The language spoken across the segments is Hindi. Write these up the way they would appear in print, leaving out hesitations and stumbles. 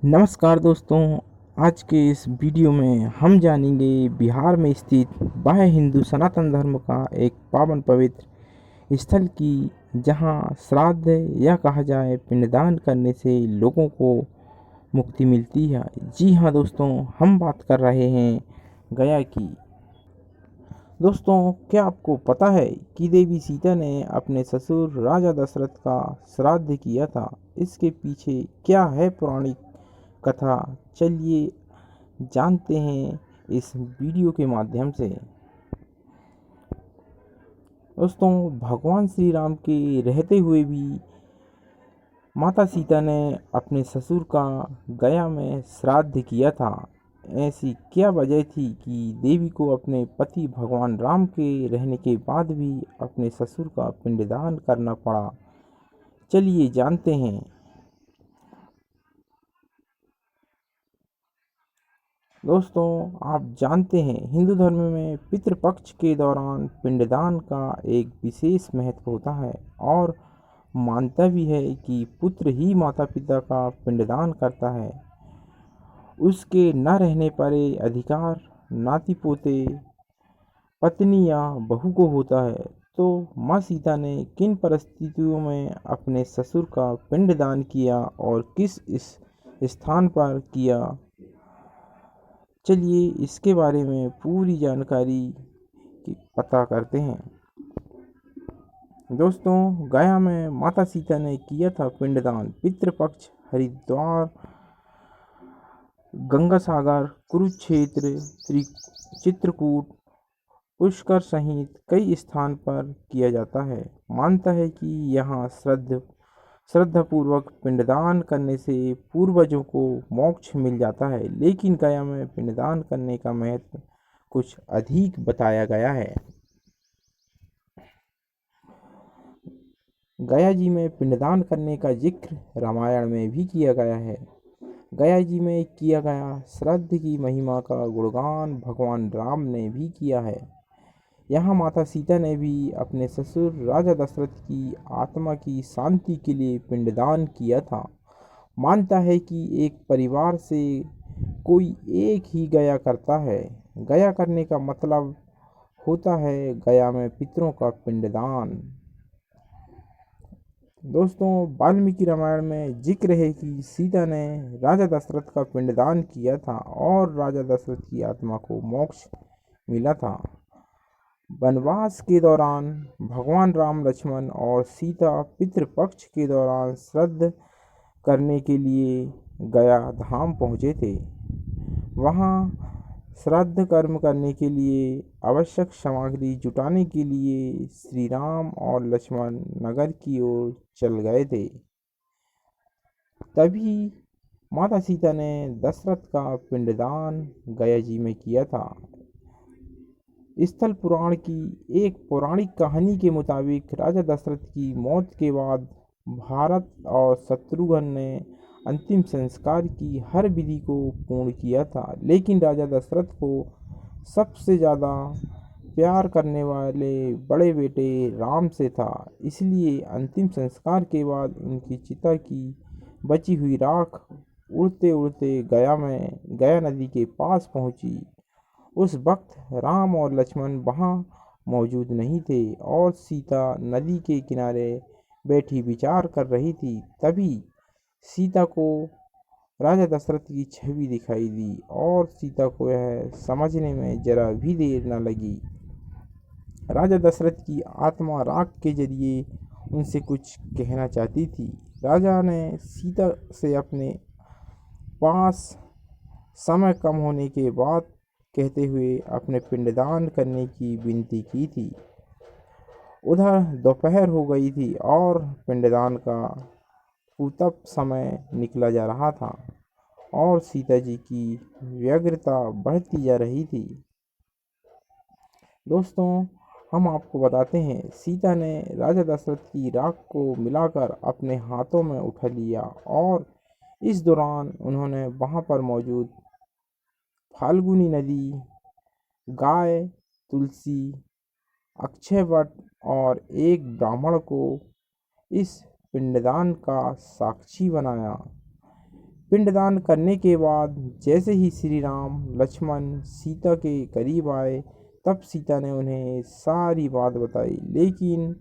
नमस्कार दोस्तों। आज के इस वीडियो में हम जानेंगे बिहार में स्थित बाह्य हिंदू सनातन धर्म का एक पावन पवित्र स्थल की जहां श्राद्ध या कहा जाए पिंडदान करने से लोगों को मुक्ति मिलती है। जी हाँ दोस्तों, हम बात कर रहे हैं गया की। दोस्तों, क्या आपको पता है कि देवी सीता ने अपने ससुर राजा दशरथ का श्राद्ध किया था? इसके पीछे क्या है पौराणिक कथा? चलिए जानते हैं इस वीडियो के माध्यम से। दोस्तों, भगवान श्री राम के रहते हुए भी माता सीता ने अपने ससुर का गया में श्राद्ध किया था। ऐसी क्या वजह थी कि देवी को अपने पति भगवान राम के रहने के बाद भी अपने ससुर का पिंडदान करना पड़ा? चलिए जानते हैं। दोस्तों, आप जानते हैं हिंदू धर्म में पितृपक्ष के दौरान पिंडदान का एक विशेष महत्व होता है और मानता भी है कि पुत्र ही माता पिता का पिंडदान करता है। उसके न रहने पर ये अधिकार नाती पोते पत्नी या बहू को होता है। तो माँ सीता ने किन परिस्थितियों में अपने ससुर का पिंडदान किया और किस इस स्थान पर किया, चलिए इसके बारे में पूरी जानकारी पता करते हैं। दोस्तों, गया में माता सीता ने किया था पिंडदान। पितृपक्ष हरिद्वार, गंगासागर, कुरुक्षेत्र, चित्रकूट, पुष्कर सहित कई स्थान पर किया जाता है। मानता है कि यहाँ श्रद्धापूर्वक पिंडदान करने से पूर्वजों को मोक्ष मिल जाता है। लेकिन गया में पिंडदान करने का महत्व कुछ अधिक बताया गया है। गया जी में पिंडदान करने का जिक्र रामायण में भी किया गया है। गया जी में किया गया श्राद्ध की महिमा का गुणगान भगवान राम ने भी किया है। यहाँ माता सीता ने भी अपने ससुर राजा दशरथ की आत्मा की शांति के लिए पिंडदान किया था। मानता है कि एक परिवार से कोई एक ही गया करता है। गया करने का मतलब होता है गया में पितरों का पिंडदान। दोस्तों, वाल्मीकि रामायण में जिक्र है कि सीता ने राजा दशरथ का पिंडदान किया था और राजा दशरथ की आत्मा को मोक्ष मिला था। वनवास के दौरान भगवान राम, लक्ष्मण और सीता पितृपक्ष के दौरान श्राद्ध करने के लिए गया धाम पहुँचे थे। वहाँ श्राद्ध कर्म करने के लिए आवश्यक सामग्री जुटाने के लिए श्री राम और लक्ष्मण नगर की ओर चल गए थे। तभी माता सीता ने दशरथ का पिंडदान गया जी में किया था। स्थल पुराण की एक पौराणिक कहानी के मुताबिक राजा दशरथ की मौत के बाद भारत और शत्रुघ्न ने अंतिम संस्कार की हर विधि को पूर्ण किया था। लेकिन राजा दशरथ को सबसे ज़्यादा प्यार करने वाले बड़े बेटे राम से था। इसलिए अंतिम संस्कार के बाद उनकी चिता की बची हुई राख उड़ते उड़ते गया नदी के पास पहुंची। उस वक्त राम और लक्ष्मण वहाँ मौजूद नहीं थे और सीता नदी के किनारे बैठी विचार कर रही थी। तभी सीता को राजा दशरथ की छवि दिखाई दी और सीता को यह समझने में जरा भी देर न लगी। राजा दशरथ की आत्मा राख के जरिए उनसे कुछ कहना चाहती थी। राजा ने सीता से अपने पास समय कम होने के बाद कहते हुए अपने पिंडदान करने की विनती की थी। उधर दोपहर हो गई थी और पिंडदान का पूतप समय निकला जा रहा था और सीता जी की व्यग्रता बढ़ती जा रही थी। दोस्तों, हम आपको बताते हैं, सीता ने राजा दशरथ की राख को मिलाकर अपने हाथों में उठा लिया और इस दौरान उन्होंने वहाँ पर मौजूद फाल्गुनी नदी, गाय, तुलसी, अक्षय वट और एक ब्राह्मण को इस पिंडदान का साक्षी बनाया। पिंडदान करने के बाद जैसे ही श्री राम लक्ष्मण सीता के करीब आए, तब सीता ने उन्हें सारी बात बताई। लेकिन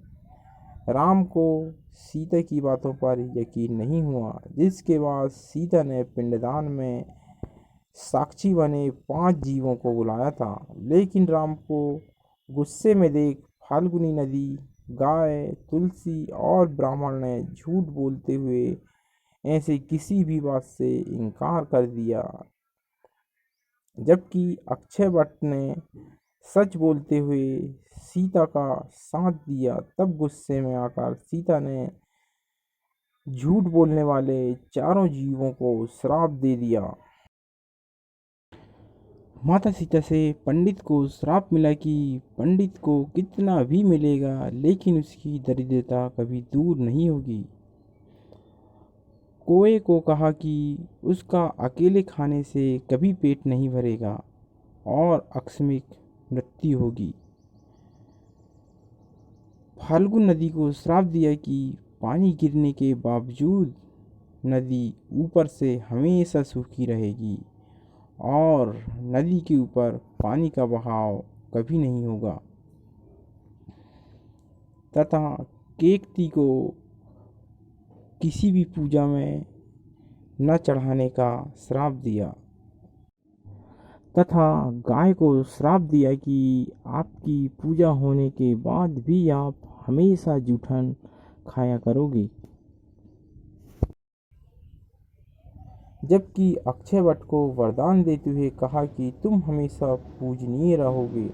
राम को सीता की बातों पर यकीन नहीं हुआ, जिसके बाद सीता ने पिंडदान में साक्षी बने 5 जीवों को बुलाया था। लेकिन राम को गुस्से में देख फाल्गुनी नदी, गाय, तुलसी और ब्राह्मण ने झूठ बोलते हुए ऐसे किसी भी बात से इनकार कर दिया, जबकि अक्षय वट ने सच बोलते हुए सीता का साथ दिया। तब गुस्से में आकर सीता ने झूठ बोलने वाले चारों जीवों को श्राप दे दिया। माता सीता से पंडित को श्राप मिला कि पंडित को कितना भी मिलेगा, लेकिन उसकी दरिद्रता कभी दूर नहीं होगी। कोए को कहा कि उसका अकेले खाने से कभी पेट नहीं भरेगा और आकस्मिक मृत्यु होगी। फाल्गुन नदी को श्राप दिया कि पानी गिरने के बावजूद नदी ऊपर से हमेशा सूखी रहेगी और नदी के ऊपर पानी का बहाव कभी नहीं होगा। तथा केकती को किसी भी पूजा में न चढ़ाने का श्राप दिया, तथा गाय को श्राप दिया कि आपकी पूजा होने के बाद भी आप हमेशा जूठन खाया करोगे। जबकि अक्षय वट को वरदान देते हुए कहा कि तुम हमेशा पूजनीय रहोगे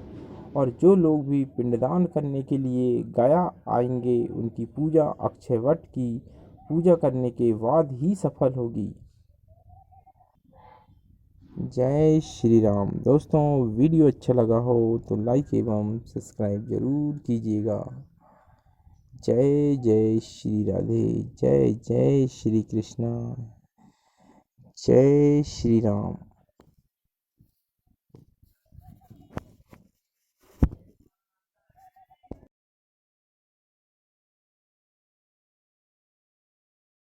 और जो लोग भी पिंडदान करने के लिए गया आएंगे, उनकी पूजा अक्षय वट की पूजा करने के बाद ही सफल होगी। जय श्री राम। दोस्तों, वीडियो अच्छा लगा हो तो लाइक एवं सब्सक्राइब जरूर कीजिएगा। जय जय श्री राधे, जय जय श्री कृष्णा, जय श्री राम।